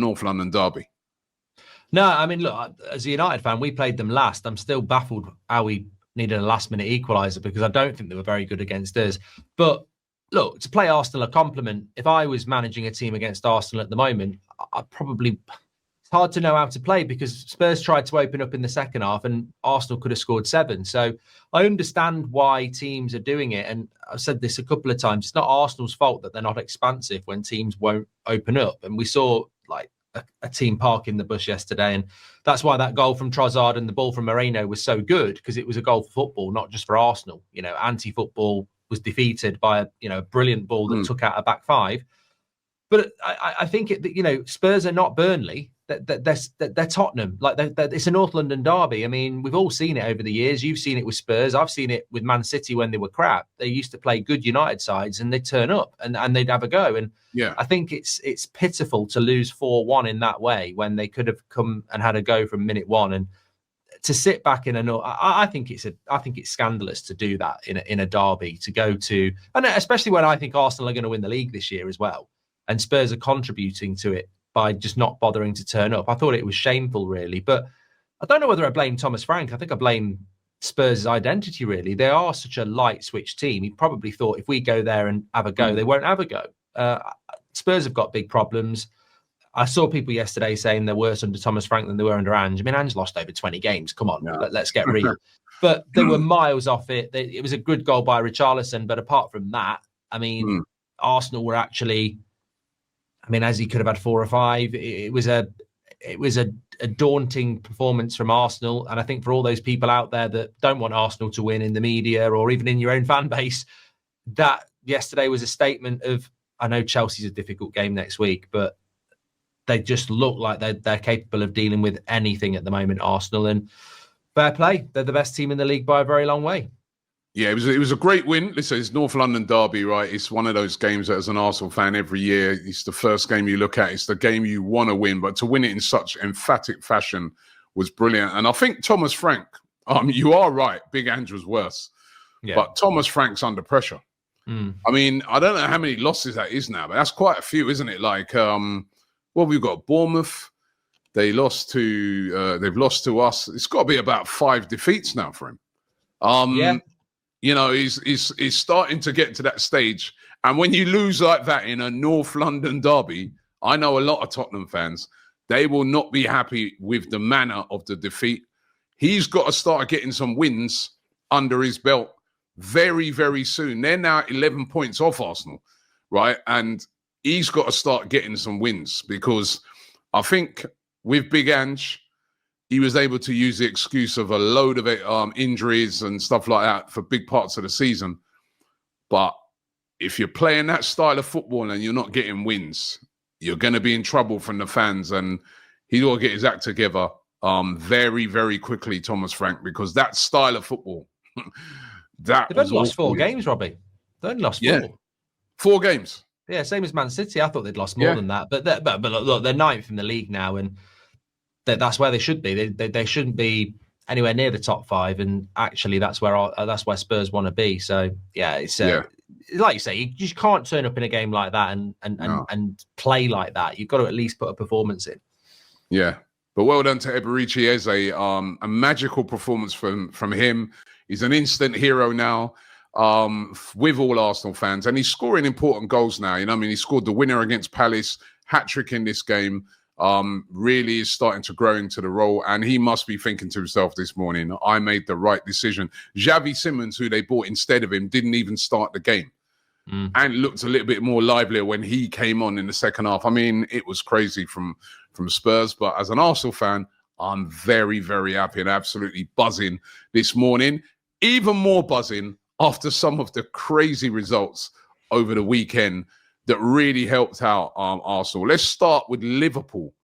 North London derby. No, I mean, look, as a United fan, we played them last. I'm still baffled how we needed a last-minute equaliser because I don't think they were very good against us. But look, to play Arsenal a compliment, if I was managing a team against Arsenal at the moment, I'd probably... It's hard to know how to play because Spurs tried to open up in the second half and Arsenal could have scored 7. So I understand why teams are doing it. And I've said this a couple of times. It's not Arsenal's fault that they're not expansive when teams won't open up. And we saw like a team park in the bush yesterday. And that's why that goal from Trossard and the ball from Moreno was so good, because it was a goal for football, not just for Arsenal. You know, anti-football was defeated by a brilliant ball that took out a back five. But I think Spurs are not Burnley. They're Tottenham. It's a North London derby. I mean, we've all seen it over the years. You've seen it with Spurs. I've seen it with Man City when they were crap. They used to play good United sides and they'd turn up and they'd have a go. And I think it's pitiful to lose 4-1 in that way when they could have come and had a go from minute one. And to sit back in I think it's scandalous to do that in a derby, to go to, and especially when I think Arsenal are going to win the league this year as well. And Spurs are contributing to it by just not bothering to turn up. I thought it was shameful, really. But I don't know whether I blame Thomas Frank. I think I blame Spurs' identity, really. They are such a light switch team. He probably thought if we go there and have a go, they won't have a go. Spurs have got big problems. I saw people yesterday saying they're worse under Thomas Frank than they were under Ange. I mean, Ange lost over 20 games. Come on, let's get real. But they were miles off it. It was a good goal by Richarlison. But apart from that, I mean, Arsenal were actually... I mean, as he could have had 4 or 5. It was a daunting performance from Arsenal. And I think for all those people out there that don't want Arsenal to win in the media or even in your own fan base, that yesterday was a statement of, I know Chelsea's a difficult game next week, but they just look like they're capable of dealing with anything at the moment, Arsenal. And fair play. They're the best team in the league by a very long way. Yeah, it was a great win. Listen, it's North London derby, right? It's one of those games that, as an Arsenal fan, every year it's the first game you look at. It's the game you want to win, but to win it in such emphatic fashion was brilliant. And I think Thomas Frank, you are right. Big Ange was worse, but Thomas Frank's under pressure. I mean, I don't know how many losses that is now, but that's quite a few, isn't it? Like, we've got Bournemouth. They've lost to us. It's got to be about 5 defeats now for him. You know, he's starting to get to that stage. And when you lose like that in a North London derby, I know a lot of Tottenham fans, they will not be happy with the manner of the defeat. He's got to start getting some wins under his belt very, very soon. They're now 11 points off Arsenal, right? And he's got to start getting some wins, because I think with Big Ange, he was able to use the excuse of a load of injuries and stuff like that for big parts of the season. But if you're playing that style of football and you're not getting wins, you're going to be in trouble from the fans. And he's got to get his act together very, very quickly, Thomas Frank, because that style of football, they've only lost 4 games, Robbie. They've only lost 4. Yeah. 4 games. Yeah, same as Man City. I thought they'd lost more than that. But look, they're 9th in the league now, and that's where they should be. They shouldn't be anywhere near the top 5, and actually that's where Spurs want to be. So it's like you say, you just can't turn up in a game like that and play like that. You've got to at least put a performance in. Yeah, but well done to Eberechi Eze. A magical performance from him. He's an instant hero now with all Arsenal fans, and he's scoring important goals now. You know, I mean, he scored the winner against Palace, hat-trick in this game. Really is starting to grow into the role, and he must be thinking to himself this morning, I made the right decision. Xavi Simons, who they bought instead of him, didn't even start the game and looked a little bit more livelier when he came on in the second half. I mean, it was crazy from Spurs, but as an Arsenal fan, I'm very, very happy and absolutely buzzing this morning. Even more buzzing after some of the crazy results over the weekend that really helped out Arsenal. Let's start with Liverpool.